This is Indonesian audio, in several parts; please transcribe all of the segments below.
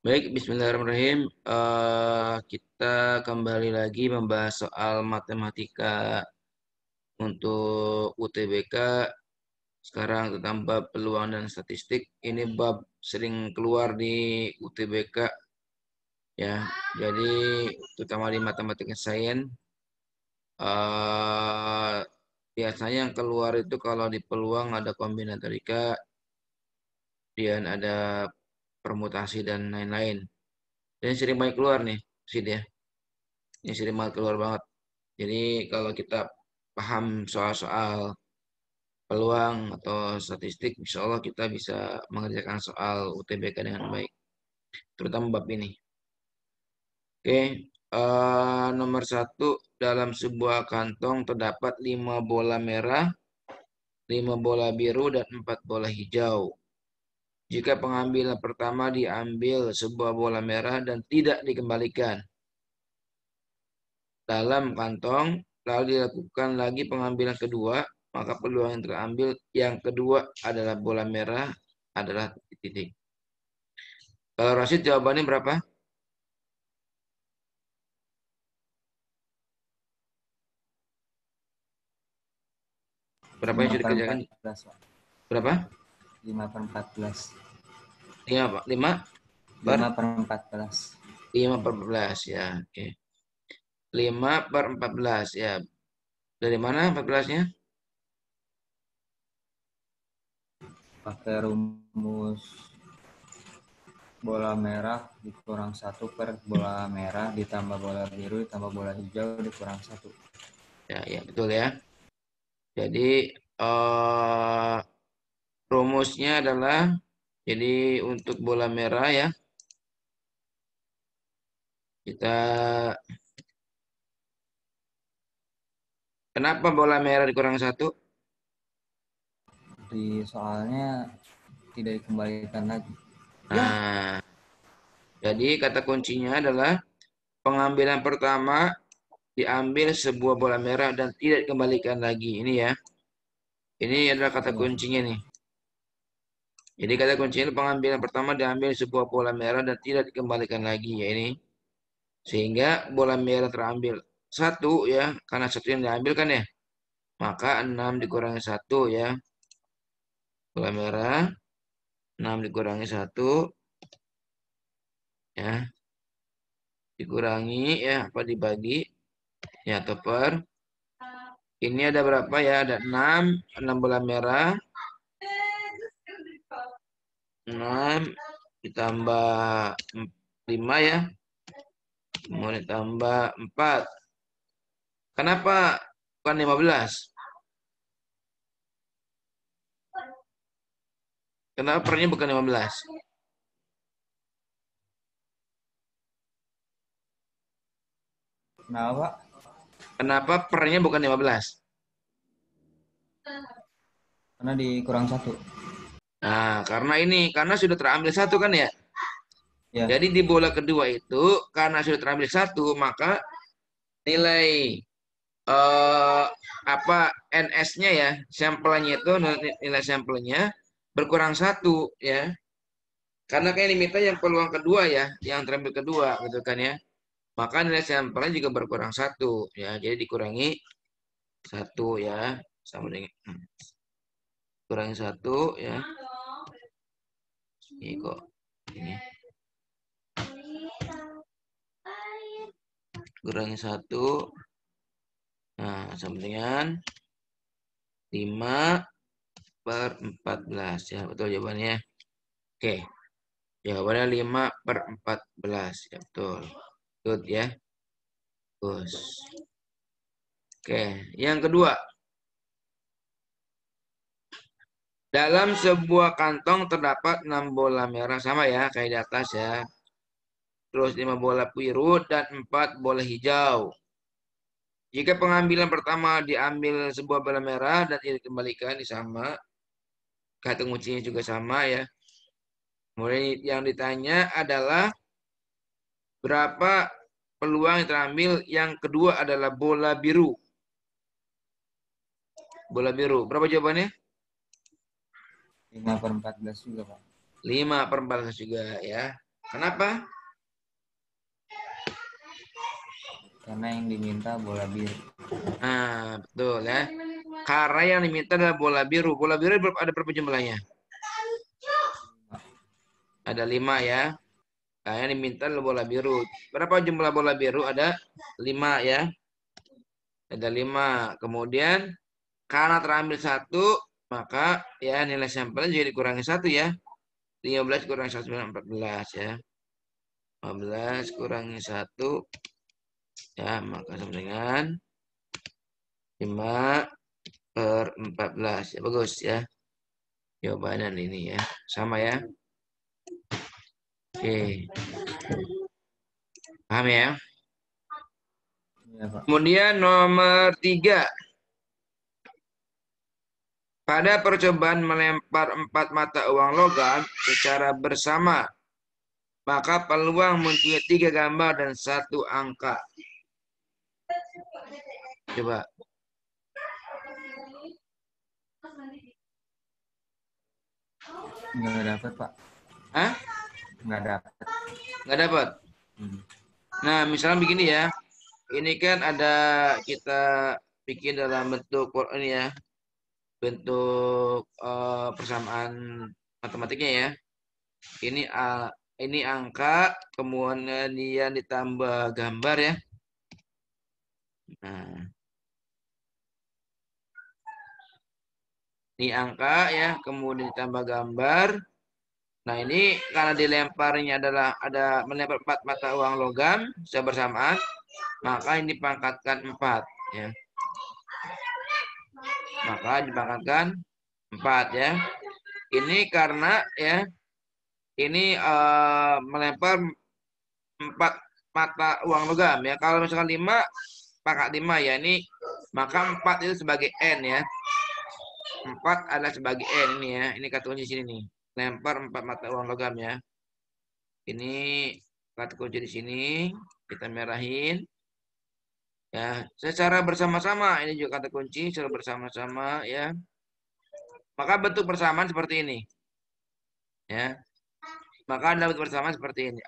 Baik, Bismillahirrahmanirrahim. Kita kembali lagi membahas soal matematika untuk UTBK. Sekarang tentang bab peluang dan statistik. Ini bab sering keluar di UTBK ya. Jadi terutama di matematika sains. Biasanya yang keluar itu kalau di peluang ada kombinatorika, kemudian ada permutasi dan lain-lain. Dan sering banyak keluar nih, sih ya. Ini sering banget keluar banget. Jadi kalau kita paham soal-soal peluang atau statistik, insya Allah kita bisa mengerjakan soal UTBK dengan baik, terutama bab ini. Oke, nomor 1, dalam sebuah kantong terdapat 5 bola merah, 5 bola biru, dan 4 bola hijau. Jika pengambilan pertama diambil sebuah bola merah dan tidak dikembalikan dalam kantong, lalu dilakukan lagi pengambilan kedua, maka peluang yang terambil yang kedua adalah bola merah adalah titik. Kalau Rashid jawabannya berapa? Berapa yang 5 sudah per dikerjakan? 14, Pak. Berapa? 5 per 14. 5, Pak. 5 per 5 per 14. 5 per 14 ya. Oke. 5 per 14 ya. Dari mana 14-nya? Pakai rumus bola merah dikurang 1 per bola merah ditambah bola biru ditambah bola hijau dikurang 1. Ya, ya betul ya. Jadi rumusnya adalah, jadi untuk bola merah ya, kita, kenapa bola merah dikurang 1? Di soalnya tidak dikembalikan lagi. Nah, jadi kata kuncinya adalah pengambilan pertama diambil sebuah bola merah dan tidak dikembalikan lagi. Ini ya. Ini adalah kata Iya. kuncinya nih. Jadi kata kuncinya pengambilan pertama diambil sebuah bola merah dan tidak dikembalikan lagi ya ini. Sehingga bola merah terambil 1 ya, karena 1 yang diambil kan ya. Maka 6 dikurangi 1 ya. Bola merah 6 dikurangi 1 ya. Dikurangi ya, apa dibagi ya, atau per. Ini ada berapa ya? Ada 6 bola merah. 6 ditambah 5 ya. Mau ditambah 4. Kenapa bukan 15? Kenapa pernya bukan 15? Kenapa, Pak? Kenapa pernya bukan 15? Karena dikurang 1. Nah, karena sudah terambil 1 kan ya. Ya. Jadi di bola kedua itu karena sudah terambil 1, maka nilai eh, apa NS-nya ya, sampelnya itu nilai sampelnya berkurang 1 ya. Karena kayak limitnya yang peluang kedua ya, yang terambil kedua gitu kan ya. Maka nilai sampelnya juga berkurang 1 ya. Jadi dikurangi 1 ya, sama dengan kurangi 1 ya. Ini kok ini kurangi 1. Nah, sama dengan 5 per 14 ya, betul jawabannya. Oke, jawabannya 5 per 14 ya, betul. Good ya. Bagus. Oke, yang kedua. Dalam sebuah kantong terdapat 6 bola merah, sama ya kayak di atas ya. Terus 5 bola biru dan 4 bola hijau. Jika pengambilan pertama diambil sebuah bola merah dan tidak dikembalikan, sama. Kata kuncinya juga sama ya. Kemudian yang ditanya adalah berapa peluang yang terambil yang kedua adalah bola biru. Bola biru. Berapa jawabannya? 5 per 14 juga, Pak. 5 per 14 juga ya. Kenapa? Karena yang diminta bola biru. Nah, betul ya. Karena yang diminta adalah bola biru. Bola biru ada berapa jumlahnya? Ada 5 ya. Nah, yang diminta adalah bola biru. Berapa jumlah bola biru? Ada 5 ya. Ada 5. Kemudian karena terambil 1, maka ya nilai sampelnya jadi dikurangi 1 ya. 15 kurangi 1, 14 ya. 15 kurangi 1 ya, maka sama dengan 5/14 ya. Bagus ya. Jawabannya ini ya. Sama ya. Oke. Paham ya? Iya, Pak. Kemudian nomor 3. Pada percobaan melempar 4 mata uang logam secara bersama, maka peluang munculnya 3 gambar dan 1 angka. Coba. Nggak dapat, Pak. Hah? Nggak dapat. Nggak dapat. Nah, misalnya begini ya. Ini kan ada kita bikin dalam bentuk ini ya. Bentuk persamaan matematiknya ya. Ini angka, kemudian ditambah gambar ya. Nah, ini angka ya, kemudian ditambah gambar. Nah, ini karena dilemparnya adalah ada melempar 4 mata uang logam secara bersamaan, maka ini dipangkatkan 4 ya. Maka dipangkatkan 4 ya. Ini karena ya ini melempar 4 mata uang logam ya. Kalau misalkan 5 pangkat 5 ya, ini maka 4 itu sebagai N ya. 4 adalah sebagai N ini ya. Ini kata kunci sini nih. Lempar 4 mata uang logam ya. Ini kata kunci di sini. Kita merahin. Ya, secara bersama-sama. Ini juga kata kunci secara bersama-sama ya. Maka bentuk persamaan seperti ini. Ya. Maka ada bentuk persamaan seperti ini.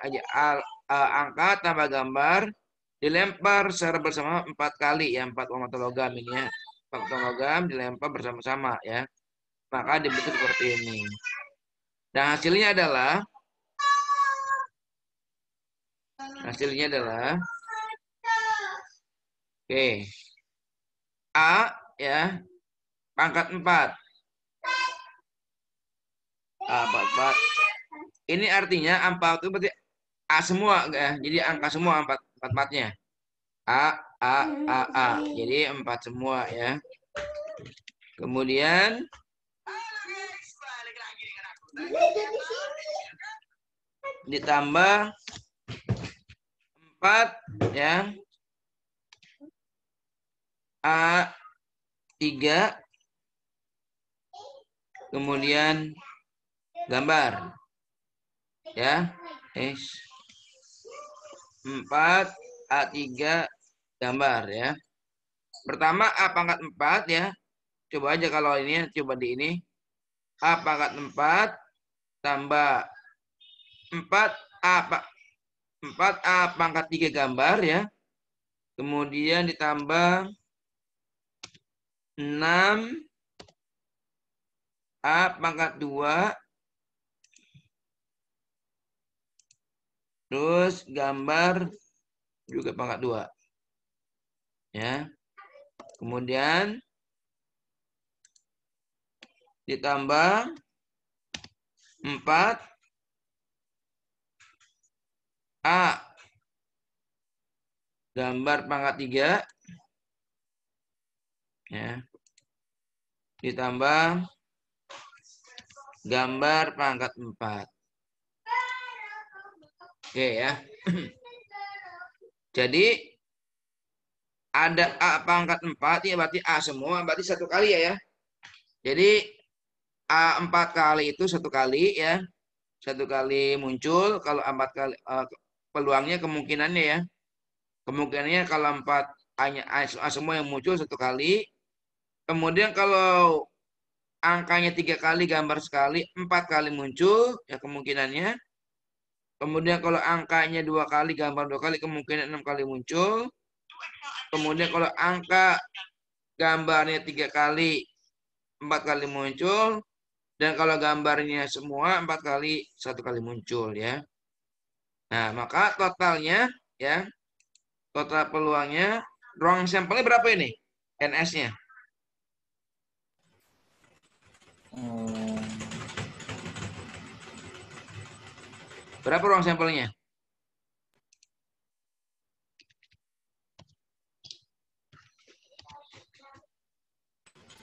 Angka tambah gambar dilempar secara bersama 4 kali ya. 4 uang mata logam ini ya. 4 uang logam dilempar bersama-sama ya. Maka dibentuk seperti ini. Dan hasilnya adalah oke. A ya, pangkat 4. A 4. Ini artinya 4 itu berarti A semua ya. Jadi angka semua 4-4-nya. A. Jadi 4 semua ya. Kemudian ditambah 4 ya. A3. Kemudian gambar. Ya. 4 A3 gambar ya. Pertama A pangkat 4 ya. Coba aja kalau ini, coba di ini. A pangkat 4 tambah 4A pangkat 3 gambar ya. Kemudian ditambah 6A pangkat 2. Terus gambar juga pangkat 2. Ya. Kemudian ditambah 4A gambar pangkat 3 ya. Ditambah gambar pangkat 4. Oke ya. Jadi ada A pangkat 4 ya, berarti A semua, berarti 1 kali ya. Jadi A 4 kali itu 1 kali ya. 1 kali muncul. Kalau 4 kali peluangnya kemungkinannya ya. Kemungkinannya kalau 4 A semua yang muncul 1 kali. Kemudian kalau angkanya 3 kali, gambar sekali, 4 kali muncul ya kemungkinannya. Kemudian kalau angkanya 2 kali, gambar 2 kali, kemungkinan 6 kali muncul. Kemudian kalau angka gambarnya 3 kali, 4 kali muncul. Dan kalau gambarnya semua 4 kali, 1 kali muncul ya. Nah, maka totalnya ya, total peluangnya ruang sampelnya berapa ini? NS-nya. Eh, Berapa ruang sampelnya?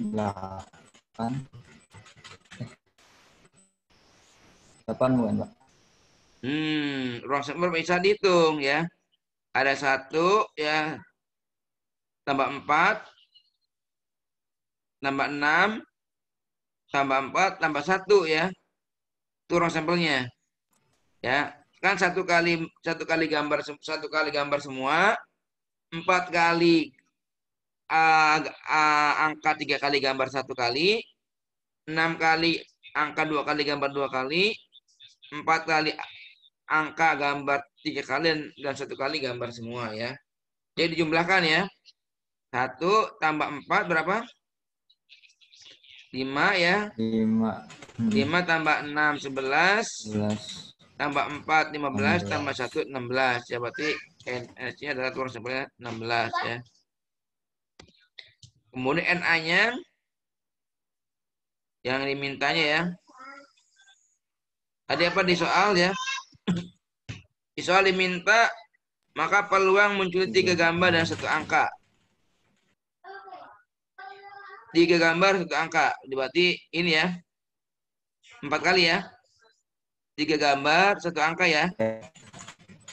delapan, 8 bukan Pak? Ruang sampel bisa dihitung ya. Ada 1 ya, tambah 4, tambah 6, tambah 4, tambah 1 ya. Itu ruang sampelnya ya. Kan 1 kali gambar, 1 kali gambar semua, 4 kali angka 3 kali gambar 1 kali, 6 kali angka 2 kali gambar 2 kali, 4 kali angka gambar 3 kali, dan 1 kali gambar semua ya. Jadi dijumlahkan ya. 1 tambah 4 berapa? 5 ya. 5, 5 tambah 6 11, 11, tambah 4 15, tambah 1 16. 16 ya. Berarti NS-nya adalah ruang sampelnya 16 ya. Kemudian NA-nya yang dimintanya ya. Tadi apa di soal ya? Di soal diminta maka peluang muncul 3 gambar dan 1 angka. 3 gambar 1 angka. Berarti ini ya. 4 kali ya. 3 gambar 1 angka ya.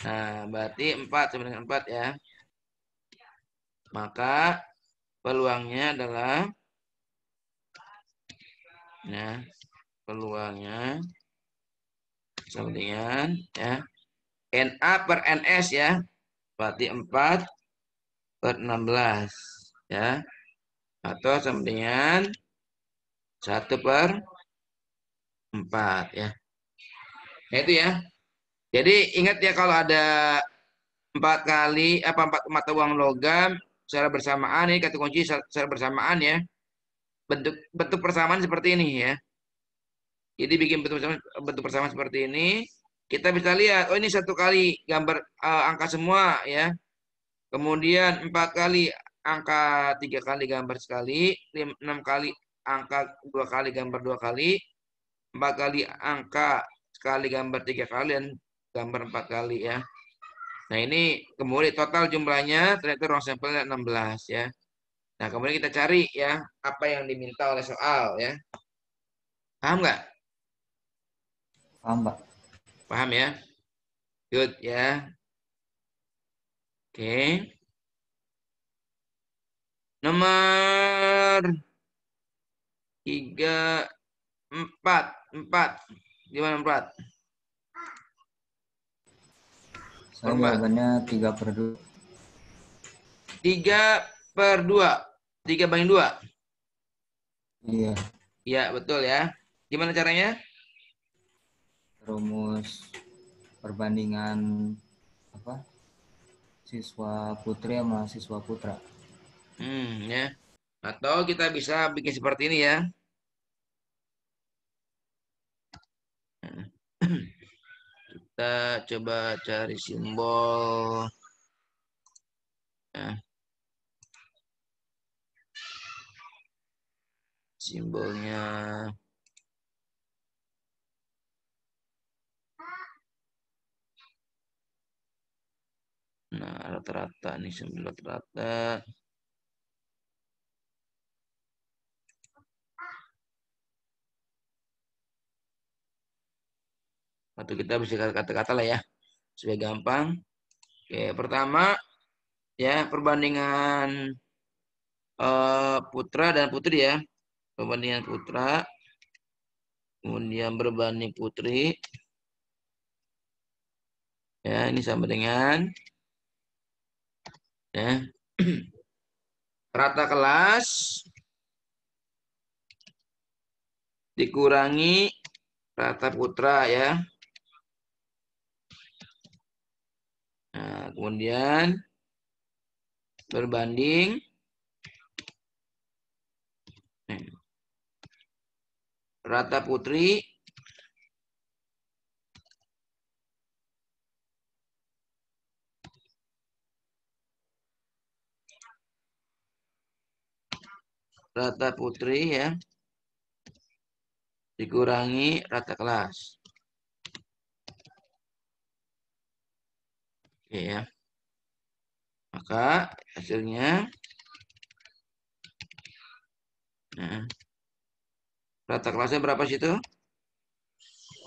Nah, berarti 4 sama dengan 4 ya. Maka peluangnya adalah ya, peluangnya sama dengan ya NA per NS ya. Berarti 4 per 16 ya. Atau sama dengan 1 per 4 ya. Nah itu ya. Jadi ingat ya, kalau ada 4 mata uang logam secara bersamaan, ini kata kunci secara bersamaan ya. Bentuk bentuk persamaan seperti ini ya. Jadi bikin bentuk persamaan seperti ini, kita bisa lihat, oh ini 1 kali gambar angka semua ya. Kemudian 4 kali angka 3 kali gambar sekali, 6 kali angka 2 kali gambar 2 kali, 4 kali angka sekali gambar 3 kali, dan gambar 4 kali ya. Nah ini kemudian total jumlahnya ternyata ruang sampelnya 16 ya. Nah kemudian kita cari ya apa yang diminta oleh soal ya. Paham nggak? Paham Pak? Paham ya? Good ya. Oke. Nomor 3, 4. 4. Gimana 4? Saya jawabannya 3/2. 3/2. 3/2. Iya, Iya, betul ya. Gimana caranya? rumus perbandingan apa? Siswa putri sama siswa putra. Ya. Atau kita bisa bikin seperti ini ya. Kita coba cari simbol. Ya. Simbolnya. Nah, rata-rata nih, simbol rata-rata. Atau kita bisa kata-kata lah ya, supaya gampang. Oke, pertama ya perbandingan putra dan putri ya. Perbandingan putra, kemudian berbanding putri. Ya, ini sama dengan ya rata kelas dikurangi rata putra ya. kemudian berbanding rata putri ya dikurangi rata kelas. Oke ya. Maka hasilnya rata kelasnya berapa sih itu?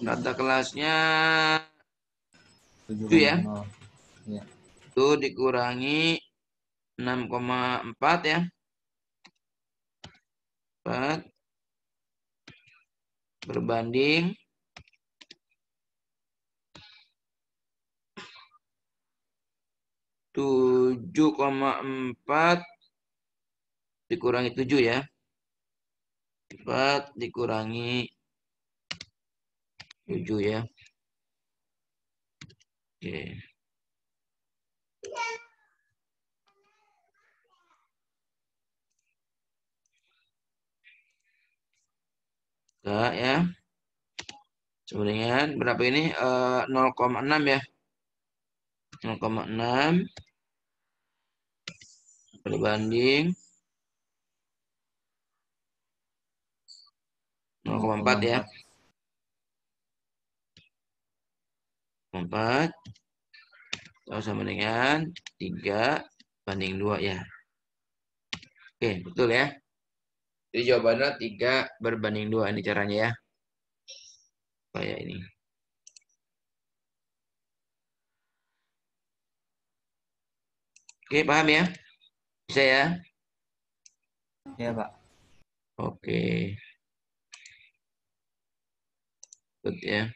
Rata kelasnya 7 ya. 7,0. Ya. Itu dikurangi 6,4 ya. 4 berbanding 7,4 dikurangi 7 ya. 4 dikurangi 7 ya. Oke. Enggak ya. Sebenarnya berapa ini? 0,6 ya. 0,6 berbanding 0,4 ya. 4 sama dengan 3 banding 2 ya. Oke, betul ya. Jadi jawabannya 3 berbanding 2 ini caranya ya. Kayak ini. Oke, paham ya? Bisa ya? Iya, Pak. Oke. Good ya.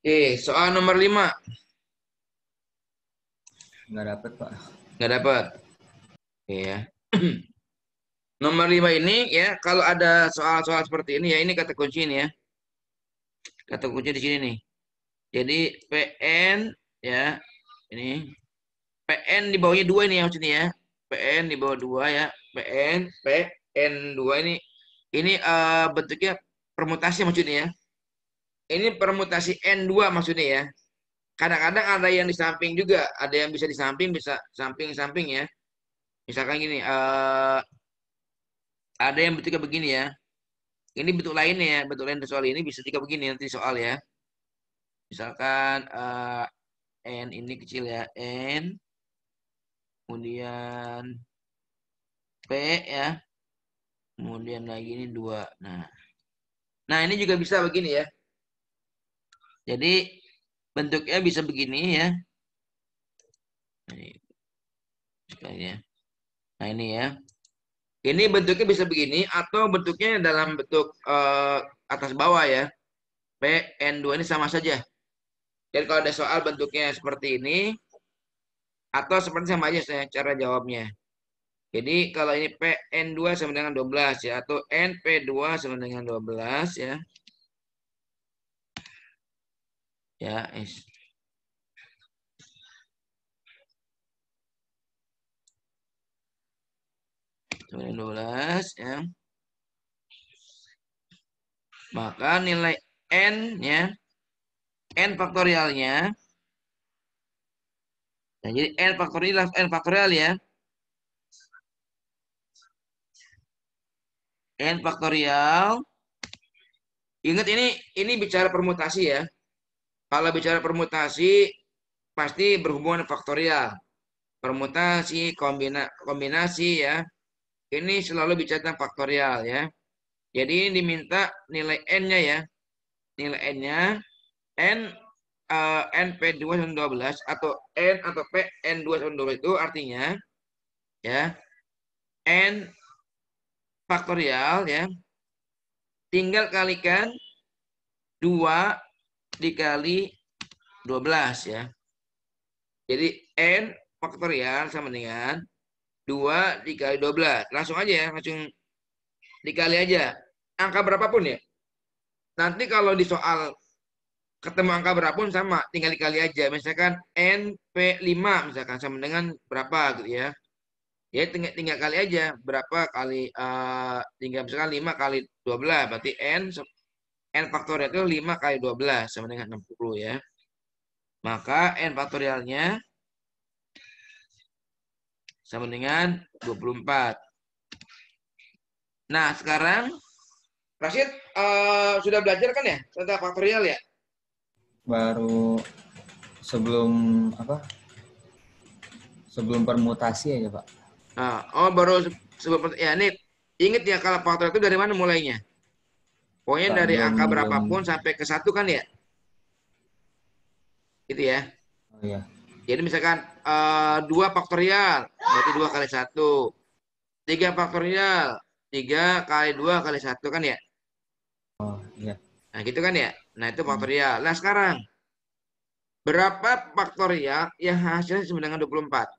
Oke, soal nomor 5. Nggak dapet, Pak. Nggak dapat. Oke ya. Nomor 5 ini ya, kalau ada soal-soal seperti ini ya, ini kata kunci ini ya. Kata kunci di sini nih. Jadi PN ya, ini PN di bawahnya 2 ini ya maksudnya ya. PN di bawah 2 ya. PN 2 ini bentuknya permutasi maksudnya ya. Ini permutasi N2 maksudnya ya. Kadang-kadang ada yang di samping juga, ada yang bisa di samping, bisa samping-samping ya. Misalkan gini, ada yang bentuknya begini ya. Ini bentuk lainnya ya, bentuk lain dari soal ini bisa juga begini nanti soal ya. Misalkan N ini kecil ya, N, kemudian P ya, kemudian lagi ini 2. Nah ini juga bisa begini ya. Jadi bentuknya bisa begini ya. Nah ini ya. Ini bentuknya bisa begini atau bentuknya dalam bentuk atas bawah ya. PN2 ini sama saja. Jadi kalau ada soal bentuknya seperti ini atau seperti sama aja saya cara jawabnya. Jadi kalau ini PN2 sama dengan 12 ya atau NP2 sama dengan 12 ya. Ya, sama dengan 12 ya. Maka nilai N ya. N faktorialnya. Nah, jadi N faktorial ya. N faktorial. Ingat ini bicara permutasi ya. Kalau bicara permutasi pasti berhubungan dengan faktorial. Permutasi, kombinasi ya. Ini selalu bicara tentang faktorial ya. Jadi ini diminta nilai N-nya ya. Nilai N-nya N NP2 sama 12 atau N atau P N2 sama 12 itu artinya ya N faktorial ya. Tinggal kalikan 2 dikali 12 ya. Jadi N faktorial sama dengan 2 dikali 12. Langsung aja ya, langsung dikali aja. Angka berapapun ya. Nanti kalau di soal ketemu angka berapapun sama, tinggal dikali aja. Misalkan NP5 misalkan sama dengan berapa gitu ya. Ya tinggal kali aja berapa kali tinggal misalkan 5 kali 12 berarti n faktorial itu 5 kali 12 sama dengan 60 ya. Maka n faktorialnya sama dengan 24. Nah, sekarang Rashid sudah belajar kan ya tentang faktorial ya? Baru sebelum apa? Sebelum permutasi aja, Pak. Nah, baru sebelum ya ini ingat ya kalau faktorial itu dari mana mulainya? Pokoknya Pak, dari belum angka belum. berapapun sampai ke satu kan ya? Gitu ya. Oh iya. Jadi misalkan 2 faktorial, berarti 2 kali satu. 3 faktorial, 3 kali 2 kali satu kan ya? Oh iya. Nah gitu kan ya? Nah itu Hmm. faktorial. Nah sekarang, berapa faktorial yang hasilnya sama dengan 24?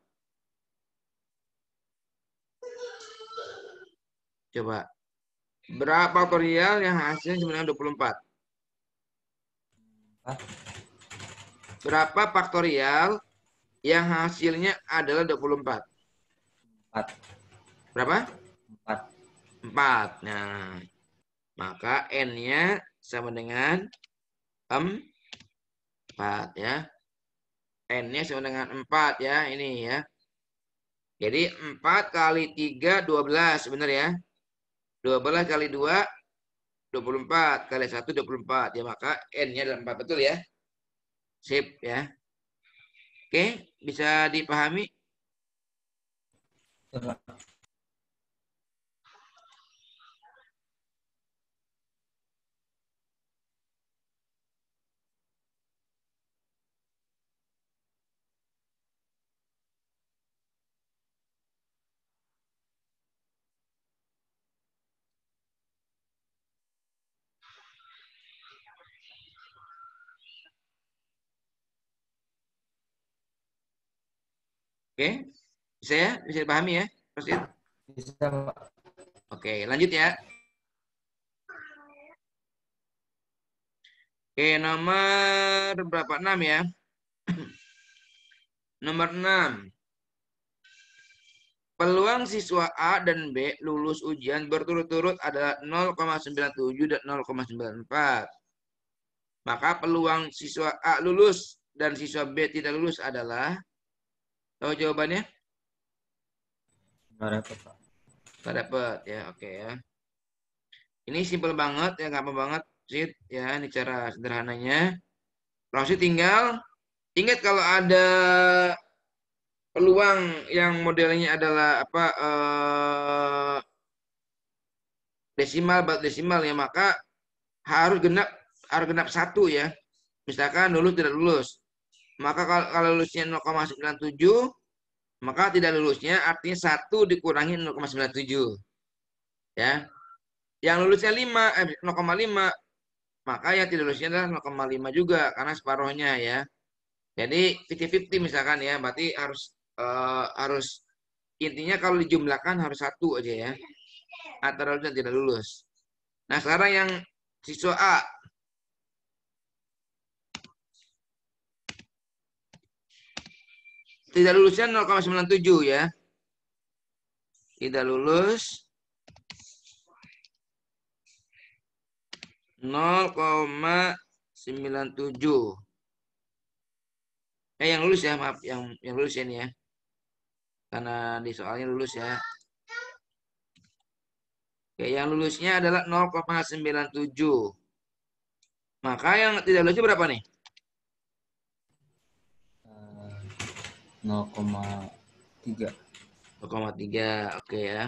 Coba. Berapa faktorial yang hasilnya sama dengan 24? Ah, Berapa faktorial yang hasilnya adalah 24? 4. Berapa? 4. 4. Nah, maka N-nya sama dengan 4 ya. N-nya sama dengan 4 ya. Ini ya. Jadi 4 kali 3, 12. Benar ya. 12 kali 2, 24. Kali 1, 24. Ya, maka N-nya adalah 4. Betul ya. Sip ya. Oke, bisa dipahami? Coba. Oke, bisa ya? Bisa dipahami ya? Terus Bisa, Pak. oke, lanjut ya. Oke, nomor berapa? 6 ya. Nomor 6. Peluang siswa A dan B lulus ujian berturut-turut adalah 0,97 dan 0,94. Maka peluang siswa A lulus dan siswa B tidak lulus adalah, tahu jawabannya? Nggak repot, Pak. Nggak dapet ya, oke ya. Ini simpel banget ya, gampang banget sih ya. Ini cara sederhananya. Langsung tinggal ingat kalau ada peluang yang modelnya adalah apa desimal buat desimal ya, maka harus genap satu ya. Misalkan lulus tidak lulus, maka kalau lulusnya 0,97, maka tidak lulusnya artinya satu dikurangi 0,97 ya. Yang lulusnya 0,5, maka yang tidak lulusnya adalah 0,5 juga karena separuhnya ya. Jadi 50-50 misalkan ya, berarti harus intinya kalau dijumlahkan harus satu aja ya, antara lulus dan tidak lulus. Nah sekarang yang siswa A tidak lulusnya 0,97 ya, tidak lulus 0,97. Yang lulus ya, maaf, yang lulus ya ini ya, karena di soalnya lulus ya. Oke, yang lulusnya adalah 0,97. Maka yang tidak lulusnya berapa nih? 0,3. 0,3. Oke ya.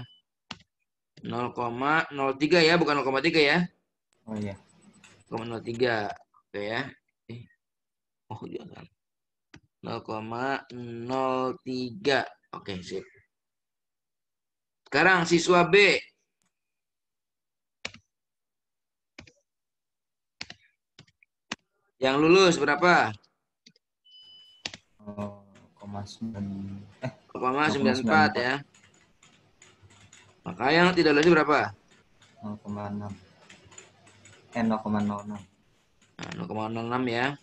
0,03 ya, bukan 0,3 ya. Oh iya. 0,03. Oke ya. Oh, jangan. 0,03. Oke, sip. Sekarang siswa B. Yang lulus berapa? 0,94 0,94. ya. Maka yang tidak lulus berapa? 0,6. 0,06. Nah, 0,06 ya.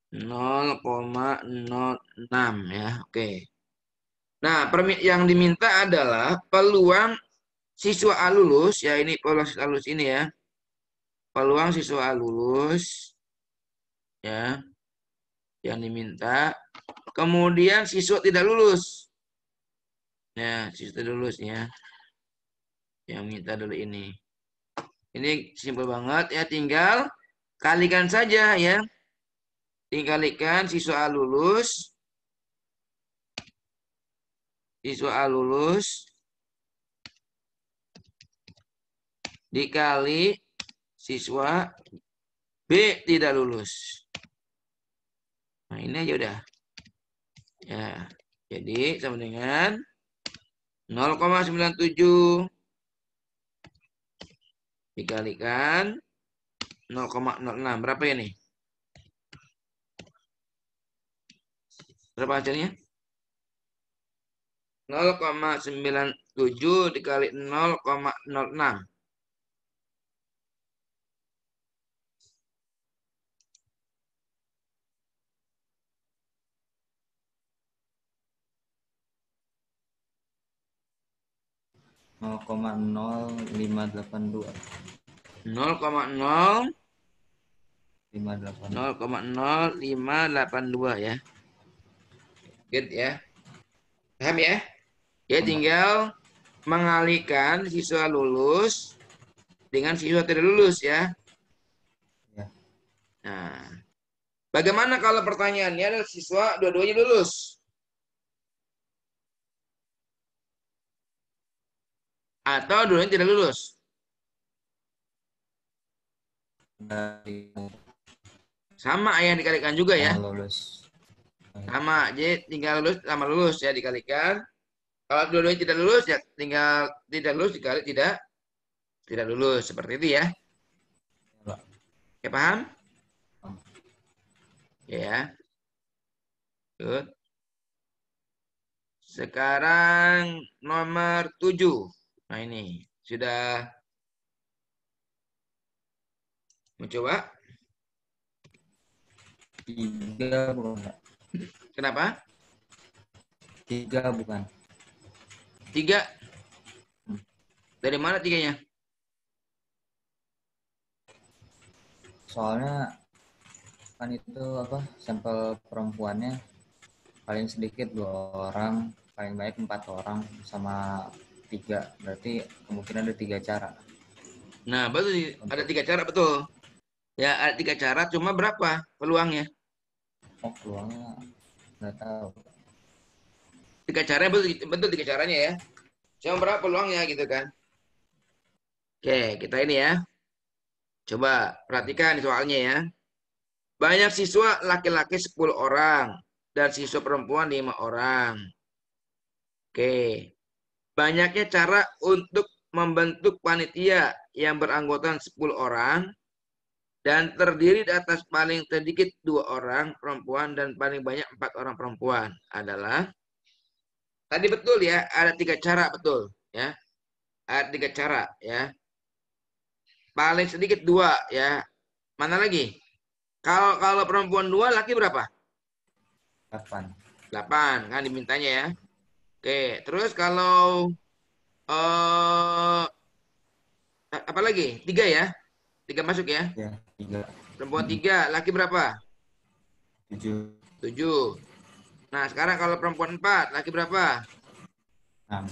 0,06 ya. Oke. Nah, yang diminta adalah peluang siswa A lulus, ya ini peluang siswa A lulus ini ya. Peluang siswa A lulus, ya, yang diminta. Kemudian siswa tidak lulus. Ya, siswa tidak lulus ya. Yang minta dulu ini. Ini simpel banget ya, tinggal kalikan saja ya. Tinggal kalikan siswa A lulus. Siswa A lulus dikali siswa B tidak lulus. Nah, ini aja udah. Ya. Jadi sama dengan 0,97 dikalikan 0,06. Berapa ini? Berapa hasilnya? 0,97 dikali 0,06. 0,0582. 0,0582 ya. Gitu ya. Paham ya? Ya tinggal mengalihkan siswa lulus dengan siswa tidak lulus ya. Ya. Nah, bagaimana kalau pertanyaannya adalah siswa dua-duanya lulus? Atau dua-duanya tidak lulus? Sama yang dikalikan juga ya. Lulus. Sama, jadi tinggal lulus sama lulus ya dikalikan. Kalau dua-duanya tidak lulus ya tinggal tidak lulus dikali tidak lulus seperti itu ya. Ya paham? Ya. Good. Sekarang nomor 7. Nah ini sudah mencoba. 3 bukan. Kenapa? 3 bukan. 3. Dari mana 3-nya? Soalnya kan itu apa, sampel perempuannya paling sedikit 2 orang, paling banyak 4 orang sama 3, berarti kemungkinan ada 3 cara. Nah, betul. Ada 3 cara betul. Ya, ada 3 cara. Cuma berapa peluangnya? Oh, peluangnya nggak tahu. 3 caranya betul, betul 3 caranya ya. Cuma berapa peluangnya gitu kan? Oke, kita ini ya. Coba perhatikan soalnya ya. Banyak siswa laki-laki 10 orang dan siswa perempuan 5 orang. Oke. Banyaknya cara untuk membentuk panitia yang beranggotakan 10 orang dan terdiri di atas paling sedikit 2 orang perempuan dan paling banyak 4 orang perempuan adalah tadi betul ya, ada 3 cara betul ya. Ada 3 cara ya. Paling sedikit 2 ya. Mana lagi? Kalau perempuan 2, laki berapa? 8. 8 kan dimintanya ya. Oke, terus kalau eh apa lagi? 3 ya. 3 masuk ya. Ya, 3. Perempuan 3, laki berapa? 7. 7. Nah, sekarang kalau perempuan 4, laki berapa? 6.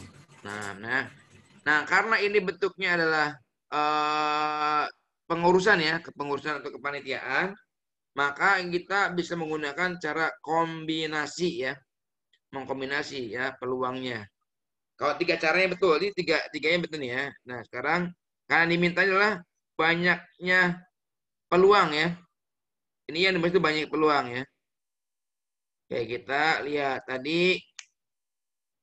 Nah, karena ini bentuknya adalah pengurusan ya, kepengurusan atau kepanitiaan, maka kita bisa menggunakan cara kombinasi ya, mengkombinasi ya peluangnya. Kalau 3 caranya betul, ini tiganya betul nih ya. Nah, sekarang karena diminta adalah banyaknya peluang ya. Ini yang dimaksud banyak peluang ya. Oke, kita lihat tadi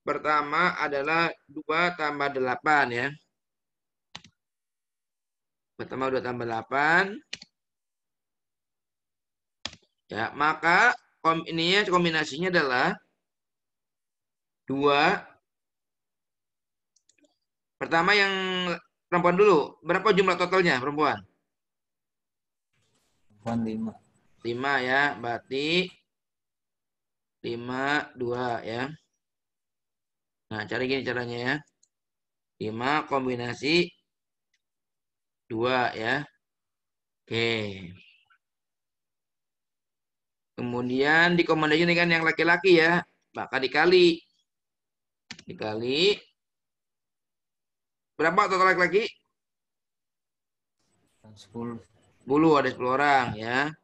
pertama adalah 2 tambah 8 ya. Pertama 2 tambah 8. Ya, maka ininya kombinasinya adalah 2. Pertama yang perempuan dulu. Berapa jumlah totalnya perempuan? Perempuan 5. 5 ya. Berarti 5, 2 ya. Nah, cari gini caranya ya. 5 kombinasi 2 ya. Oke. Kemudian dikombinasikan yang laki-laki ya. Maka dikali. Dikali. Berapa total laki-laki? 10. 10, ada 10 orang ya.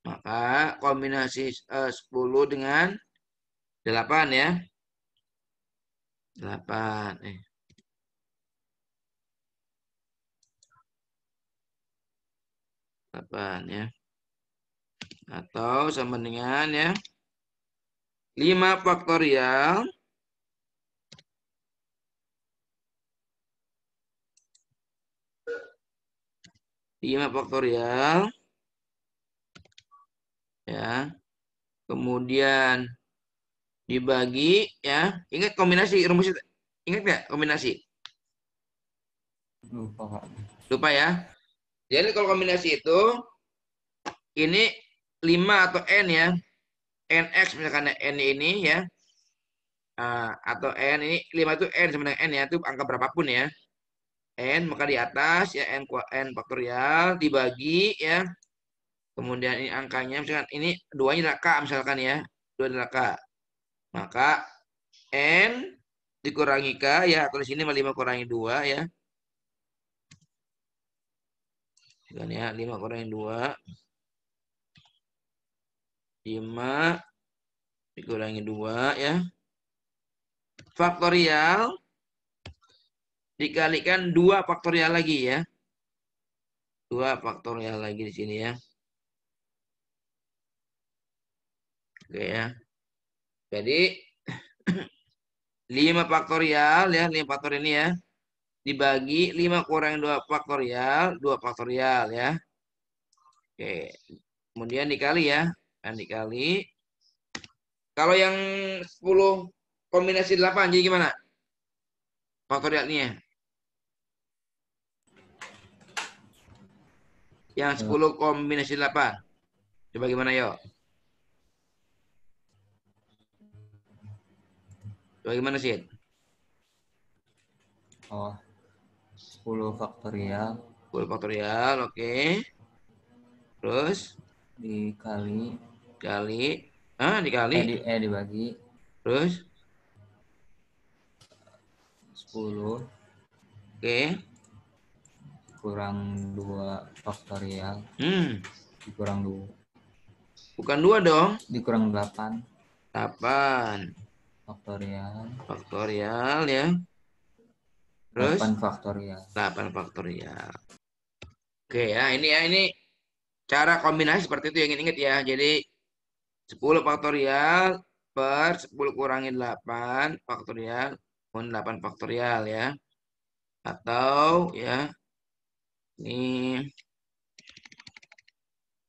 Maka kombinasi 10 dengan 8 ya. 8. 8 ya. Atau sama dengan ya. 5 faktorial. 5 faktorial. Ya. Kemudian dibagi ya. Ingat kombinasi rumus itu. Ingat nggak kombinasi? Lupa, Pak. Lupa ya. Jadi kalau kombinasi itu ini 5 atau n ya. NX misalkan n ini ya. Atau n ini 5 itu n sama dengan n ya. Itu angka berapapun ya. N maka di atas ya n faktorial dibagi ya. Kemudian ini angkanya misalkan ini 2-nya adalah K misalkan ya. 2 adalah K. Maka N dikurangi K ya. Atau di sini 5 kurangi 2 ya. Dan ya 5 kurangi 2. 5 dikurangi 2 ya. Faktorial dikalikan 2 faktorial lagi ya. 2 faktorial lagi di sini ya. Oke ya. Jadi 5 faktorial ya. 5 faktorial ini ya. Dibagi 5 kurangi 2 faktorial. 2 faktorial ya. Oke. Kemudian dikali ya. Dan dikali. Kalau yang 10 kombinasi 8 jadi gimana? Faktorialnya. Yang 10 kombinasi 8. Coba gimana yuk? Coba gimana sih? Oh, 10 faktorial 10 faktorial, oke. Terus dikali dikali. dibagi Terus 10 oke. kurang 2 faktorial Hmm, dikurang 2 bukan 2 dong. dikurang 8 8 faktorial faktorial ya. Terus 8 faktorial. 8 faktorial. Oke ya, ini cara kombinasi seperti itu yang ingin ingat ya. Jadi 10 faktorial per 10 kurangi 8 faktorial pun 8 faktorial ya. Atau ya ini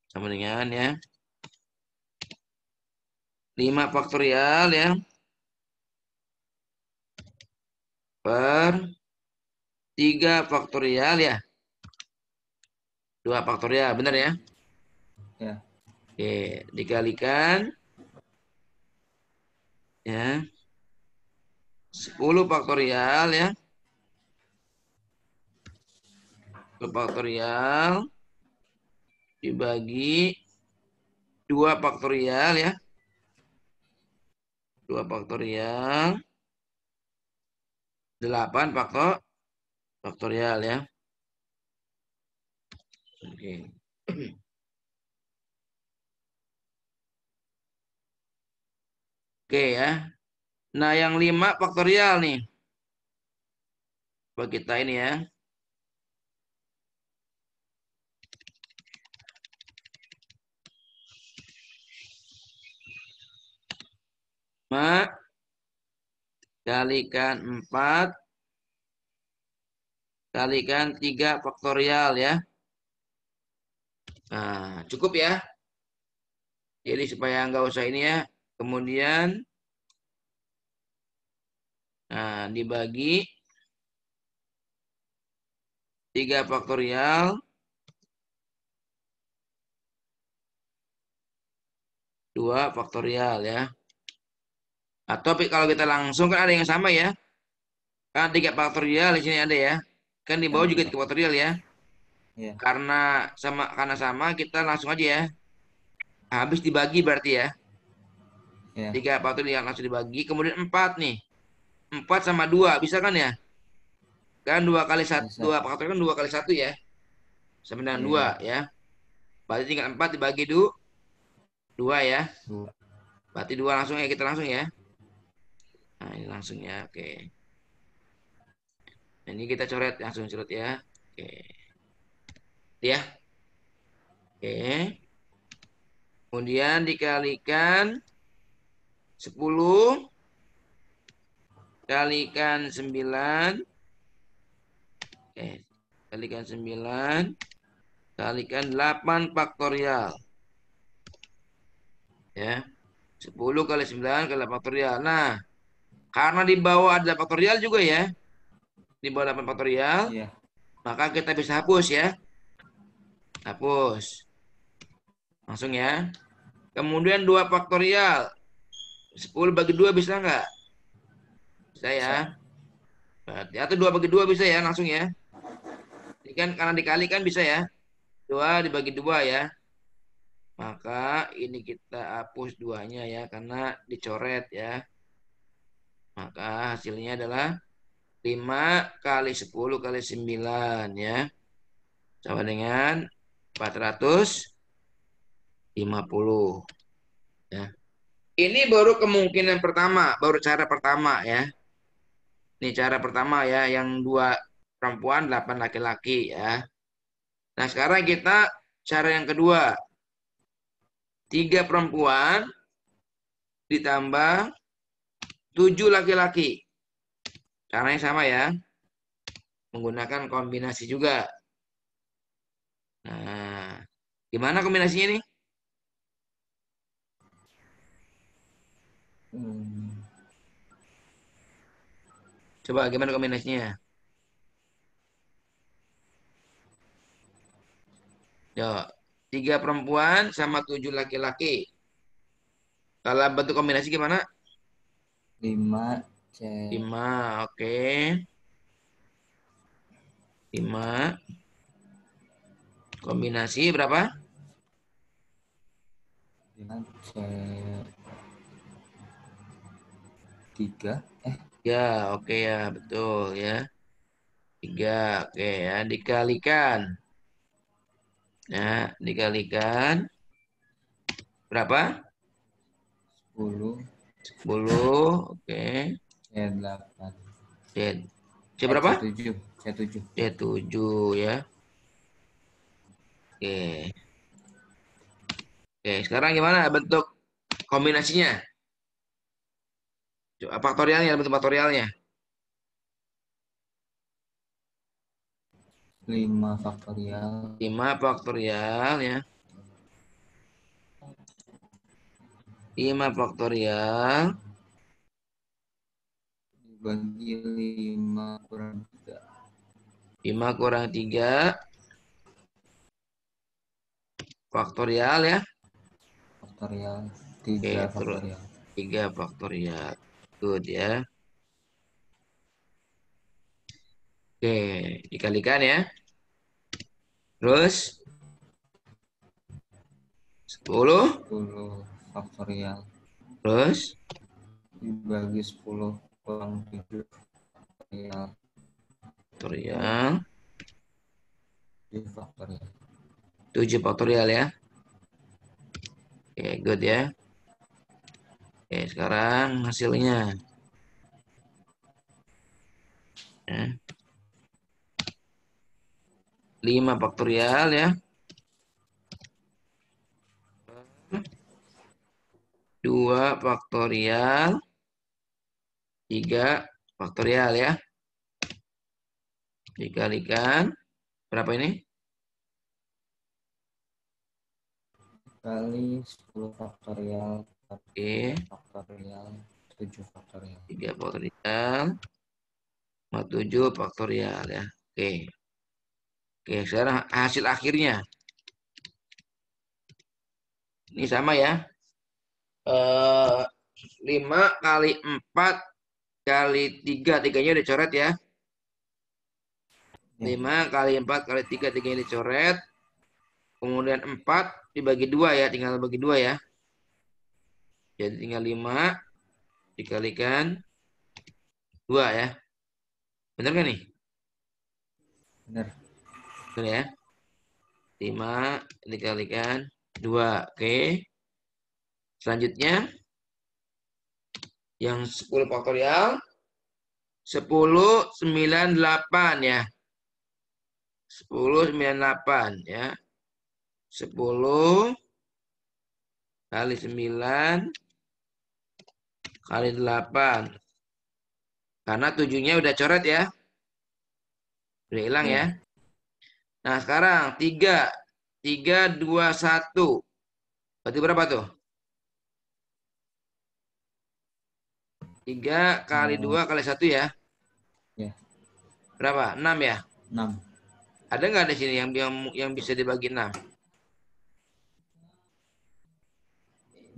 sama dengan ya 5 faktorial ya per 3 faktorial ya. 2 faktorial, benar ya? Ya, Oke, dikalikan ya 10 faktorial ya. 10 faktorial dibagi 2 faktorial ya. 2 faktorial 8 faktorial ya. Oke. Oke ya. Nah, yang 5 faktorial nih. Buat kita ini ya. Mak kalikan 4 kalikan 3 faktorial ya. Nah, cukup ya. Jadi supaya nggak usah ini ya. Kemudian dibagi 3 faktorial. 2 faktorial ya. Atau kalau kita langsung kan ada yang sama ya. Kan 3 faktorial di sini ada ya. Kan di bawah Ya, juga 3 tiga. faktorial ya. Ya, Karena sama kita langsung aja ya. Habis dibagi berarti ya. ya, 3 faktorial langsung dibagi. Kemudian 4 nih. 4 sama 2 bisa kan ya? Kan 2 kali 1, bisa. 2 faktorial kan 2 kali 1 ya. Sama dengan Iya, 2 iya. ya. Berarti tinggal 4 dibagi 2 ya. Dua. Berarti 2 langsung ya, kita langsung ya. Nah, ini langsung ya. Oke. Nah, ini kita coret langsung coret ya. Oke. Ya. Oke. Kemudian dikalikan 10 kalikan 9. Oke. Kalikan 9 kalikan 8 faktorial. Ya. 10 kali 9 kali 8 faktorial. Nah, karena di bawah ada faktorial juga ya. Di bawah 8 faktorial. Iya, Maka kita bisa hapus ya. Hapus. Langsung ya. Kemudian 2 faktorial. 10 bagi 2 bisa nggak? Bisa ya. bisa. Berarti, atau 2 bagi 2 bisa ya langsung ya. Ini kan karena dikali kan bisa ya. 2 dibagi 2 ya. Maka ini kita hapus duanya ya. Karena dicoret ya. Maka hasilnya adalah 5 kali 10 kali 9 ya. Sama dengan 450 ya. Ini baru kemungkinan pertama, baru cara pertama ya. Ini cara pertama ya, yang 2 perempuan, 8 laki-laki ya. Nah, sekarang kita cara yang kedua. 3 perempuan ditambah 7 laki-laki. Caranya sama ya, menggunakan kombinasi juga. Nah, gimana kombinasinya nih? Hmm, Coba gimana kombinasinya? Yo, 3 perempuan sama 7 laki-laki. Kalau bentuk kombinasi gimana? 5 C 5, oke. 5 kombinasi berapa? 5 C 3. Ya, oke ya, betul ya. 3, oke ya, dikalikan. Ya, dikalikan berapa? 10 10, oke. C 8. C, C berapa? C 7. C 7. C 7 ya. Oke. Oke, sekarang gimana bentuk kombinasinya? Coba faktorialnya, bentuk faktorialnya. 5 faktorial 5 faktorial ya. 5 faktorial. dibagi 5 kurang 3. 5 kurang 3 faktorial ya. Faktorial Oke, 3 terus faktorial. 3 faktorial. Good ya. Oke, dikalikan ya. Terus 10. 10 faktorial Terus dibagi 10 kurang 7 faktorial. faktorial. 7 faktorial. 7 faktorial ya. Oke, good ya. Oke, sekarang hasilnya. Ya. 5 faktorial ya. 2 faktorial. 3 faktorial ya. Dikalikan. Berapa ini? Kali 10 faktorial Oke, 3 faktorial 7 faktorial. 3 faktorial. 7 faktorial ya. Oke. Oke, sekarang hasil akhirnya. Ini sama ya. 5 kali 4 kali 3. Tiganya udah coret ya. Ya. 5 kali 4 kali 3. Tiganya dicoret. Kemudian 4 dibagi 2 ya. Tinggal bagi 2 ya. Jadi tinggal 5 dikalikan 2 ya. Bener kan nih? Benar. Bener ya. 5 dikalikan 2. Oke. Selanjutnya yang 10 faktorial 1098 ya. 1098 ya. 10 kali 9 kali 8. Karena 7-nya udah coret ya. Udah hilang ya. Ya. Nah, sekarang 3. 3, 2, 1. Berarti berapa tuh? 3 kali 2 kali 1 ya. Ya. Berapa? 6 ya. 6. Ada nggak di sini yang bisa dibagi 6?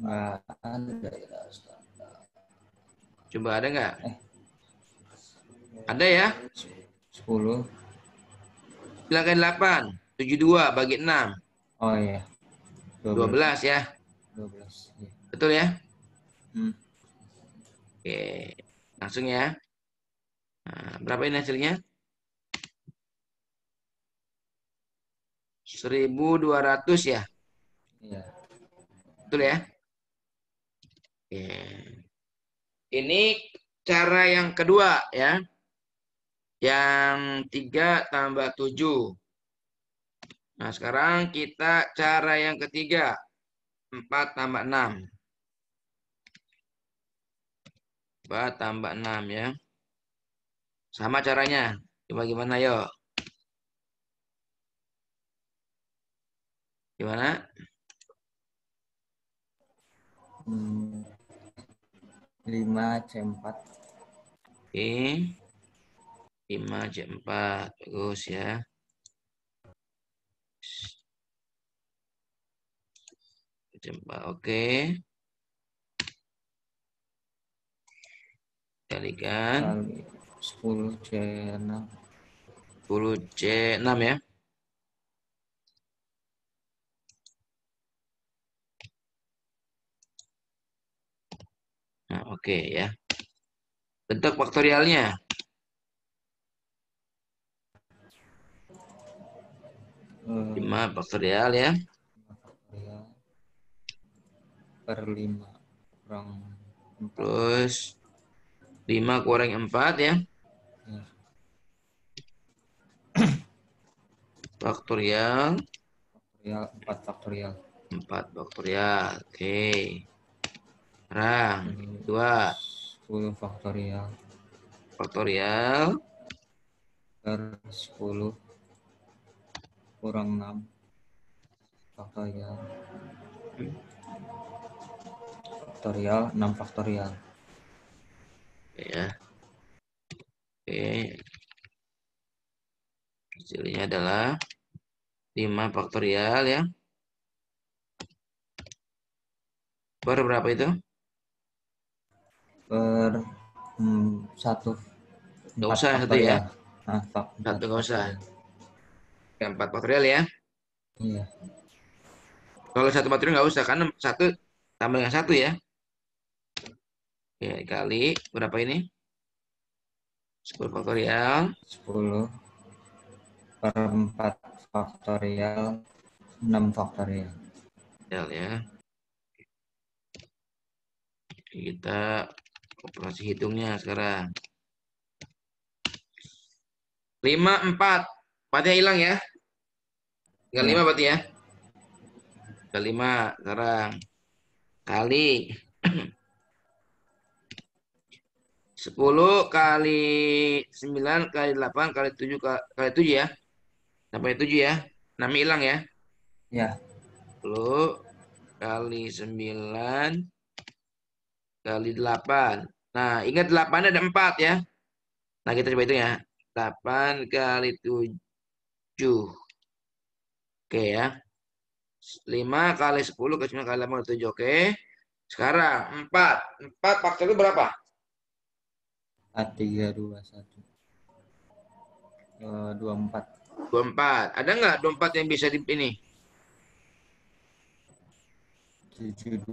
Nggak ada. Coba ada nggak? Eh, Ada ya. 10. Silakan 8. 72 bagi 6. Oh iya. 12. 12 ya. 12. Ya. Betul ya? Hmm. Oke. Langsung ya. Nah, berapa ini hasilnya? 1200 ya. Iya. Betul ya? Oke. Ini cara yang kedua ya. Yang 3 tambah 7. Nah, sekarang kita cara yang ketiga. 4 tambah 6. 4 tambah 6 ya. Sama caranya. Coba gimana yuk? Gimana? Hmm. 5C4. Oke. 5C4. Bagus ya. C4. Oke. Kalikan Kali 10C6. 10C6 ya. Nah, oke ya. Bentuk faktorialnya. 5 faktorial ya. 5 faktorial per 5 kurang 4. Terus 5 kurang 4 ya. Ya. Faktorial. Faktorial 4 faktorial. 4 faktorial. Oke. Sekarang. Jadi 2 10 faktorial faktorial. per 10 kurang 6 faktorial. Faktorial 6 faktorial. Ya. Oke. Hasilnya adalah 5 faktorial ya. Per berapa itu? Per 1 Nggak 4 usah satu ya. faktorial. Nah, 4 Satu nggak usah. faktorial. 4 faktorial ya. Iya. Kalau 1 faktorial nggak usah. Karena 1 tambah dengan 1 ya. Oke, kali berapa ini? 10 faktorial. 10 per 4 faktorial 6 faktorial. Ya. Kita operasi hitungnya sekarang. 5, 4. 4-nya hilang ya. Tinggal 5 Ya. berarti ya. Tinggal 5 sekarang. Kali 10 kali 9 kali 8 kali 7 kali 7 ya. Sampai 7 ya. 6 hilang ya. Ya. 10 kali 9 kali 8. Nah, ingat 8 ada 4 ya. Nah, kita coba itu ya. 8 kali 7. 7. Oke ya. 5 kali 10 kali 9 kali 8 kali 7. Oke. Sekarang 4. 4 faktor itu berapa? A321 24 24. Ada nggak 24 yang bisa di ini? 72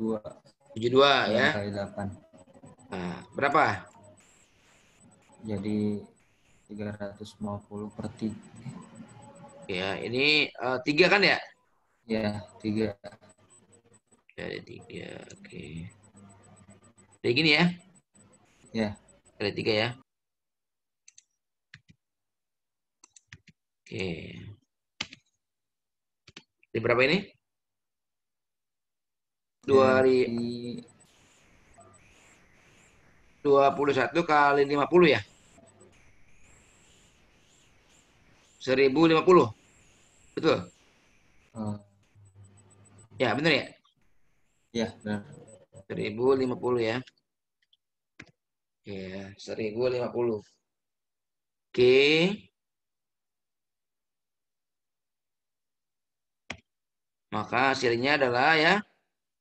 72 9 ya. kali 8 Nah, berapa? jadi 350 per 3. Ya, ini 3 kan ya? Ya, 3. Ada 3. Oke. Kayak gini ya. Ya, Ada 3 ya. Oke. Di berapa ini? jadi 21 kali 50 ya? 1050. Betul? eh, Ya, benar ya? ya benar. 1050 ya. Ya, 1050. Oke. Maka hasilnya adalah ya.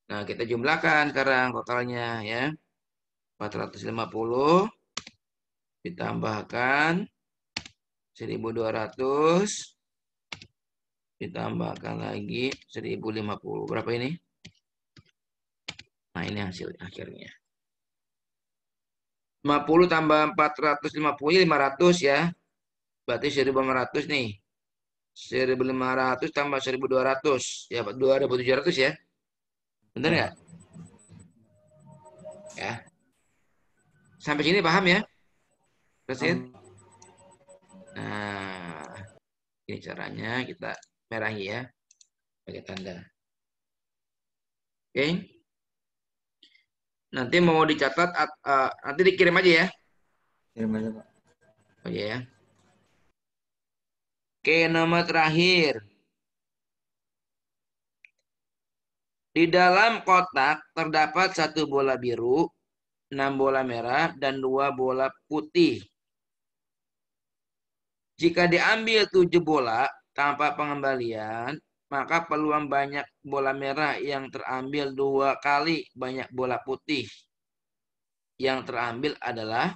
Nah, kita jumlahkan sekarang totalnya ya. 450 ditambahkan 1200 ditambahkan lagi 1050. Berapa ini? Nah, ini hasil akhirnya. 50 tambah 450 500 ya. Berarti 1500 nih. 1500 tambah 1200. Ya, 2700 ya. Benar Ya, nggak? Pak. Ya. Sampai sini paham ya? Presiden? Nah, ini caranya kita merahi ya. Pakai tanda. Oke. Nanti mau dicatat, nanti dikirim aja ya. Kirim aja, Pak. Oh iya ya. Oke, nomor terakhir. Di dalam kotak terdapat satu bola biru, 6 bola merah, dan 2 bola putih. Jika diambil 7 bola tanpa pengembalian, maka peluang banyak bola merah yang terambil 2 kali banyak bola putih yang terambil adalah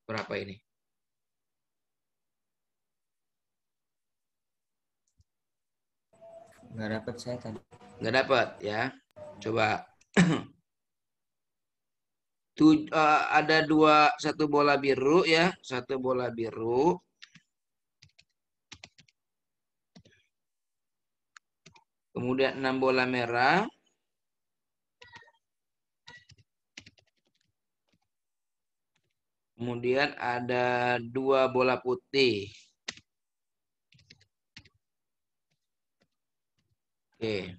berapa ini? Nggak dapat saya tadi. Nggak dapat ya. Coba. Ada satu bola biru ya, satu bola biru. Kemudian 6 bola merah. Kemudian ada 2 bola putih. Oke.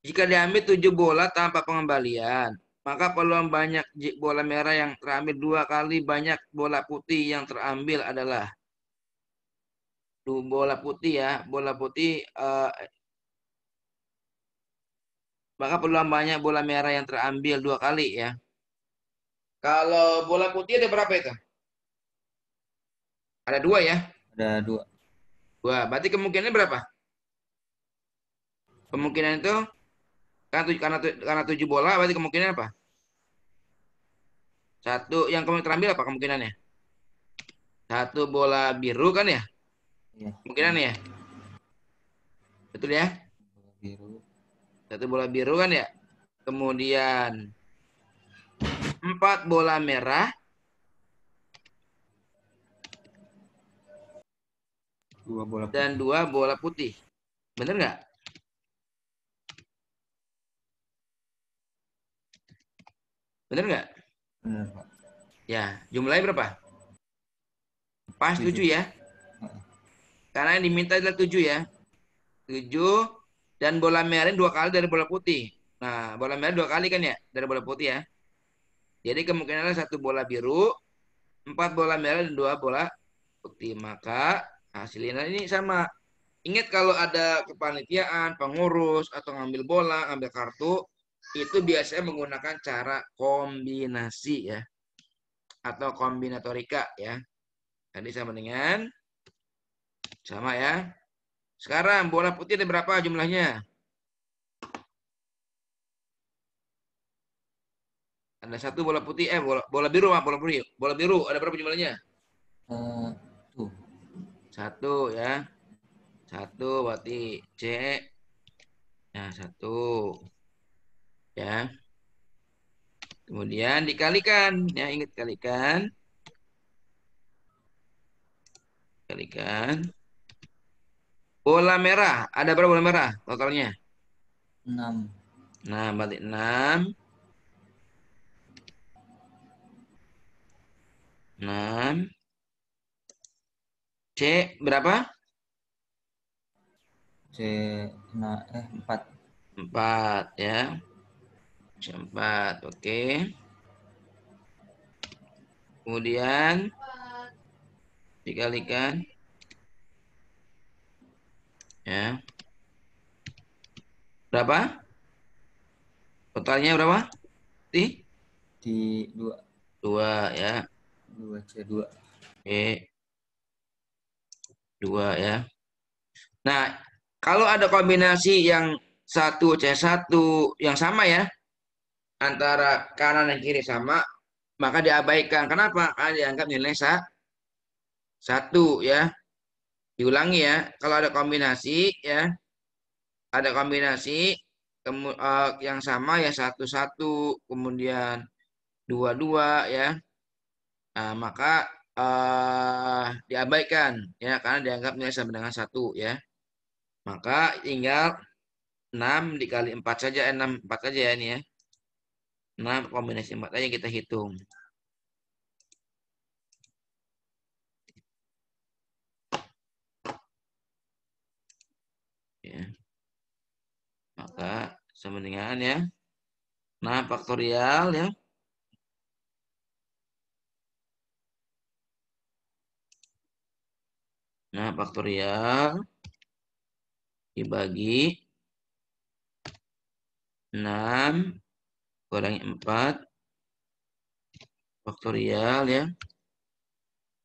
Jika diambil 7 bola tanpa pengembalian, maka peluang banyak bola merah yang terambil 2 kali banyak bola putih yang terambil adalah 2 bola putih ya. Bola putih, maka peluang banyak bola merah yang terambil 2 kali ya. Kalau bola putih ada berapa itu? Ada 2 ya. Ada 2. 2. Berarti kemungkinannya berapa? Kemungkinan itu karena 7 bola berarti kemungkinan apa? Satu yang terambil apa kemungkinannya? Satu bola biru kan ya? Iya, Kemungkinan ya? Betul ya? bola biru. Satu bola biru kan ya? Kemudian 4 bola merah 2 bola dan putih. 2 bola putih. Bener nggak? Bener nggak? Benar, Pak. Ya, jumlahnya berapa? Pas 7 7. ya? Karena yang diminta adalah 7 ya. 7 dan bola merah 2 kali dari bola putih. Nah, bola merah 2 kali kan ya dari bola putih ya. Jadi kemungkinannya satu bola biru, 4 bola merah dan 2 bola putih. Maka hasilnya ini sama. Ingat kalau ada kepanitiaan, pengurus, atau ngambil bola, ngambil kartu, itu biasanya menggunakan cara kombinasi ya. Atau kombinatorika ya. Tadi sama dengan Sama ya. Sekarang bola putih ada berapa jumlahnya? Ada satu bola putih, bola biru, bola biru. Bola biru ada berapa jumlahnya? Tuh. Satu ya. Satu berarti C. Nah, satu ya. Kemudian dikalikan, ya ingat kalikan. Kalikan. Bola merah, ada berapa bola merah totalnya? 6. Nah, berarti 6. 6. C berapa? C, 4. 4 ya. C 4, oke. Kemudian dikalikan ya. Berapa? Totalnya berapa? Di 2. 2 ya. 2C2. Oke, 2 ya. Nah, kalau ada kombinasi yang satu C1 yang sama ya, antara kanan dan kiri sama, maka diabaikan. Kenapa? Karena dianggap nilai satu ya. Diulangi ya, kalau ada kombinasi ya, ada kombinasi yang sama ya satu satu, kemudian dua dua ya, nah, maka diabaikan ya karena dianggap nilai sama dengan satu ya. Maka tinggal 6 dikali 4 saja, 6 4 saja ya ini ya. 6 kombinasi 4 aja kita hitung. Ya. Maka sama dengan ya. Nah, faktorial ya. Nah, faktorial dibagi 6 kurangi 4 faktorial ya.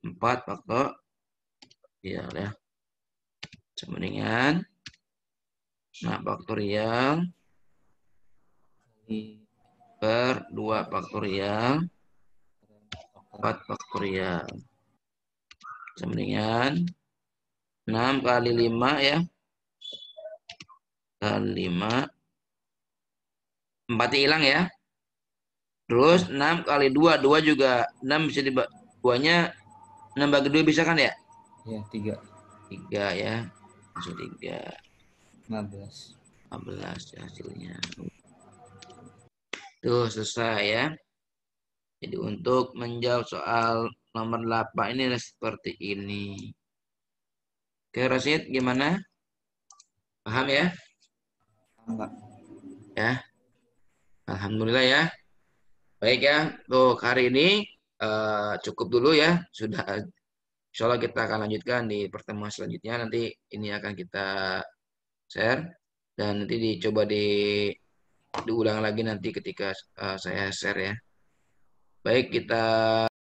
4 faktorial ya. Sama dengan nah faktorial Di per 2 faktorial 4 faktorial. Sama dengan 6 kali 5 ya. Kali 5. 4 hilang ya. Terus 6 kali 2. 2 juga 6 bisa dibagi. 2-nya 6 bagi 2 bisa kan ya? Ya, 3. 3 ya. Masuk 3. 15. 15 ya hasilnya. Tuh selesai ya. Jadi untuk menjawab soal nomor 8 ini seperti ini. Oke, Rosid, gimana? Paham ya? Enggak. Ya, Alhamdulillah ya. Baik ya, untuk hari ini cukup dulu ya. Sudah, insya Allah kita akan lanjutkan di pertemuan selanjutnya. Nanti ini akan kita share dan nanti dicoba diulang lagi nanti ketika saya share ya. Baik, kita